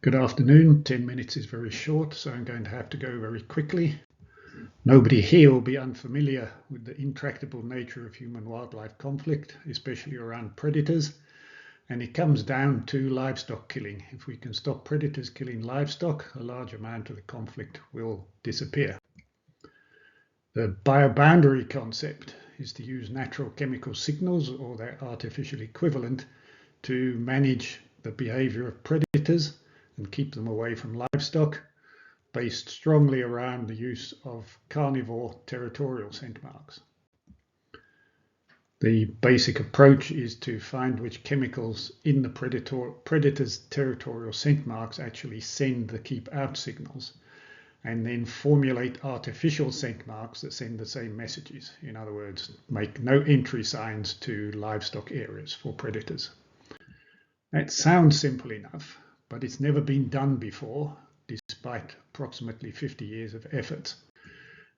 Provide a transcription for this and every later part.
Good afternoon. 10 minutes is very short, so I'm going to have to go very quickly. Nobody here will be unfamiliar with the intractable nature of human-wildlife conflict, especially around predators, and it comes down to livestock killing. If we can stop predators killing livestock, a large amount of the conflict will disappear. The bioboundary concept is to use natural chemical signals or their artificial equivalent to manage the behavior of predators and keep them away from livestock, based strongly around the use of carnivore territorial scent marks. The basic approach is to find which chemicals in the predator's territorial scent marks actually send the keep out signals, and then formulate artificial scent marks that send the same messages. In other words, make no entry signs to livestock areas for predators. That sounds simple enough, but it's never been done before, despite approximately 50 years of efforts.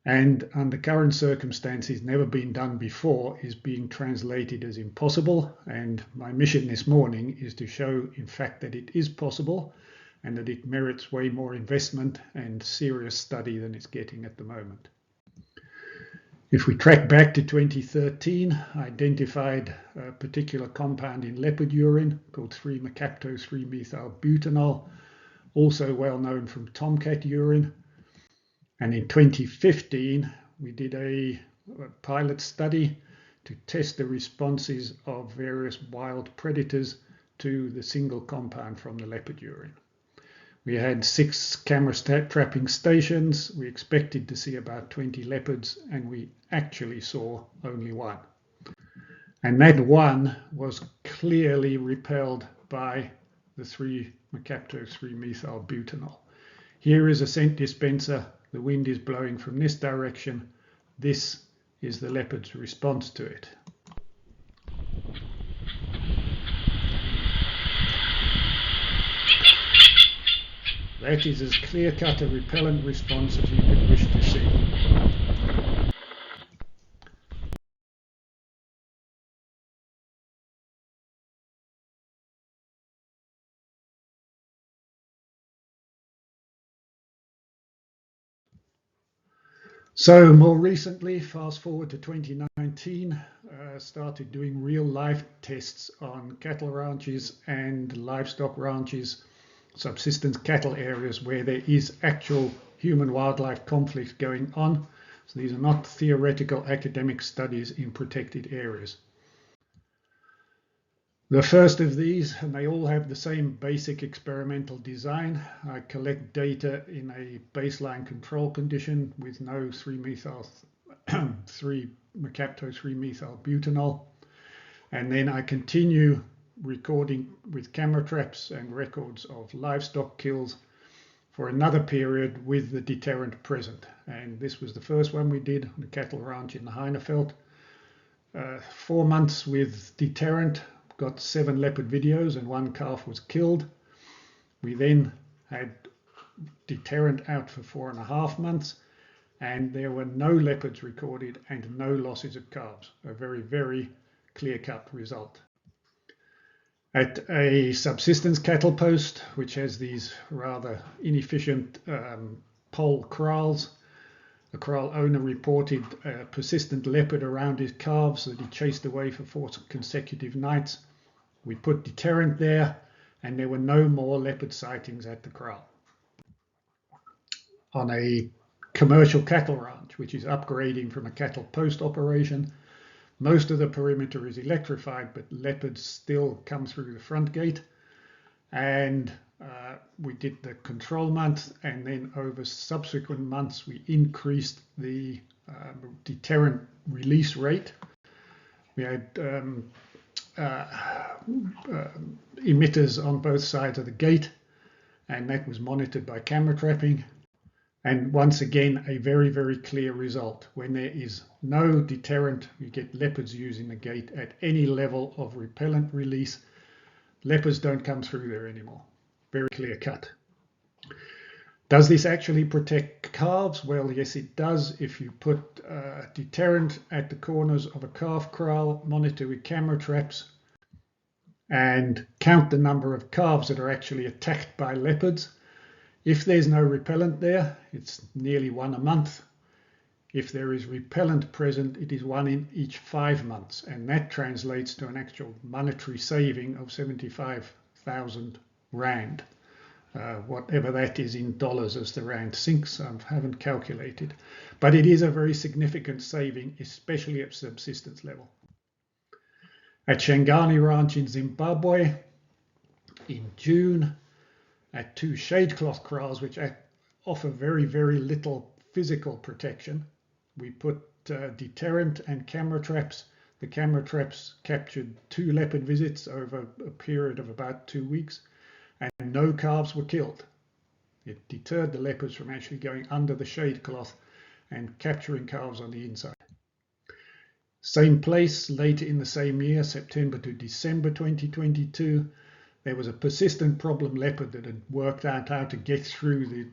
And under current circumstances, never been done before is being translated as impossible. And my mission this morning is to show, in fact, that it is possible and that it merits way more investment and serious study than it's getting at the moment. If we track back to 2013, I identified a particular compound in leopard urine called 3-mercapto-3-methylbutanol, also well known from tomcat urine. And in 2015, we did a pilot study to test the responses of various wild predators to the single compound from the leopard urine. We had 6 camera trapping stations. We expected to see about 20 leopards, and we actually saw only 1. And that 1 was clearly repelled by the 3-mercapto-3-methylbutanol. Here is a scent dispenser. The wind is blowing from this direction. This is the leopard's response to it. That is as clear-cut a repellent response as you could wish to see. So more recently, fast forward to 2019, started doing real-life tests on cattle ranches and livestock ranches, subsistence cattle areas where there is actual human-wildlife conflict going on. So these are not theoretical academic studies in protected areas. The first of these, and they all have the same basic experimental design. I collect data in a baseline control condition with no 3-mercapto-3-methylbutanol. And then I continue recording with camera traps and records of livestock kills for another period with the deterrent present. And this was the first one we did on a cattle ranch in the Hainaveld. 4 months with deterrent, got 7 leopard videos and 1 calf was killed. We then had deterrent out for 4.5 months, and there were no leopards recorded and no losses of calves. A very, very clear-cut result. At a subsistence cattle post, which has these rather inefficient pole kraals, the kraal owner reported a persistent leopard around his calves that he chased away for 4 consecutive nights. We put deterrent there, and there were no more leopard sightings at the kraal. On a commercial cattle ranch, which is upgrading from a cattle post operation, most of the perimeter is electrified, but leopards still come through the front gate. And we did the control month, and then over subsequent months, we increased the deterrent release rate. We had emitters on both sides of the gate, and that was monitored by camera trapping. And once again, a very, very clear result. When there is no deterrent, you get leopards using the gate at any level of repellent release. Leopards don't come through there anymore. Very clear cut. Does this actually protect calves? Well, yes, it does. If you put deterrent at the corners of a calf kraal, monitor with camera traps, and count the number of calves that are actually attacked by leopards. If there's no repellent there, it's nearly 1 a month. If there is repellent present, it is 1 in each 5 months, and that translates to an actual monetary saving of 75,000 rand. Whatever that is in dollars as the rand sinks, I haven't calculated. But it is a very significant saving, especially at subsistence level. At Shangani Ranch in Zimbabwe, in June, at 2 shade cloth kraals, which offer very, very little physical protection, we put deterrent and camera traps. The camera traps captured 2 leopard visits over a period of about 2 weeks, and no calves were killed. It deterred the leopards from actually going under the shade cloth and capturing calves on the inside. Same place, later in the same year, September to December 2022, there was a persistent problem leopard that had worked out how to get through the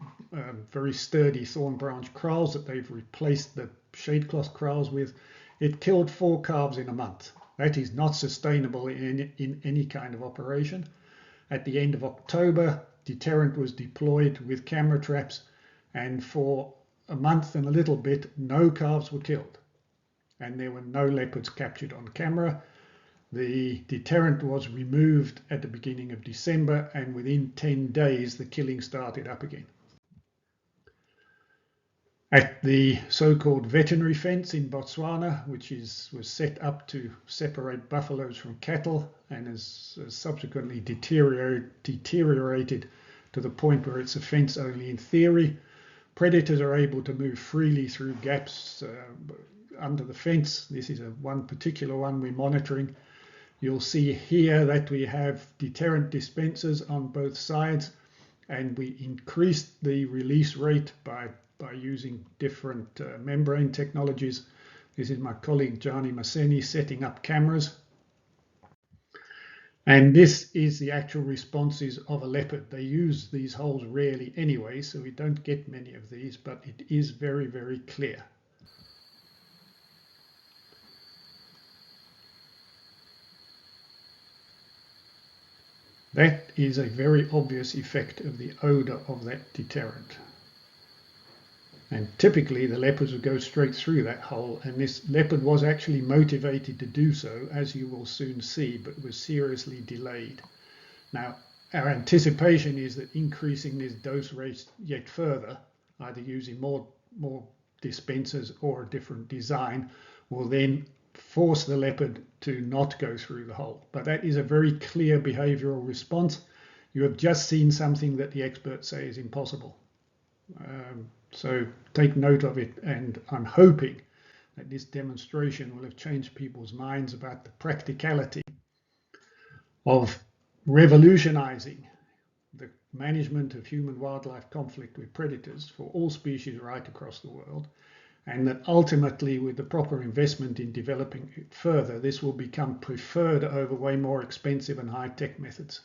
very sturdy thorn branch kraals that they've replaced the shade cloth kraals with. It killed 4 calves in a month. That is not sustainable in any kind of operation. At the end of October, deterrent was deployed with camera traps, and for a month and a little bit, no calves were killed, and there were no leopards captured on camera. The deterrent was removed at the beginning of December, and within 10 days, the killing started up again. At the so-called veterinary fence in Botswana, which was set up to separate buffaloes from cattle and has subsequently deteriorated to the point where it's a fence only in theory, predators are able to move freely through gaps under the fence. This is one particular one we're monitoring. You'll see here that we have deterrent dispensers on both sides, and we increased the release rate by using different membrane technologies. This is my colleague Gianni Masseni setting up cameras. And this is the actual responses of a leopard. They use these holes rarely anyway, so we don't get many of these, but it is very, very clear. That is a very obvious effect of the odor of that deterrent. And typically the leopards would go straight through that hole, and this leopard was actually motivated to do so, as you will soon see, but was seriously delayed. Now, our anticipation is that increasing this dose rate yet further, either using more dispensers or a different design, will then force the leopard to not go through the hole. But that is a very clear behavioral response. You have just seen something that the experts say is impossible. So take note of it, and I'm hoping that this demonstration will have changed people's minds about the practicality of revolutionizing the management of human-wildlife conflict with predators for all species right across the world, and that ultimately, with the proper investment in developing it further, this will become preferred over way more expensive and high-tech methods.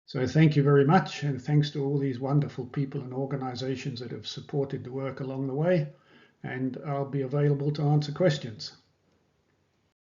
So thank you very much, and thanks to all these wonderful people and organizations that have supported the work along the way, and I'll be available to answer questions.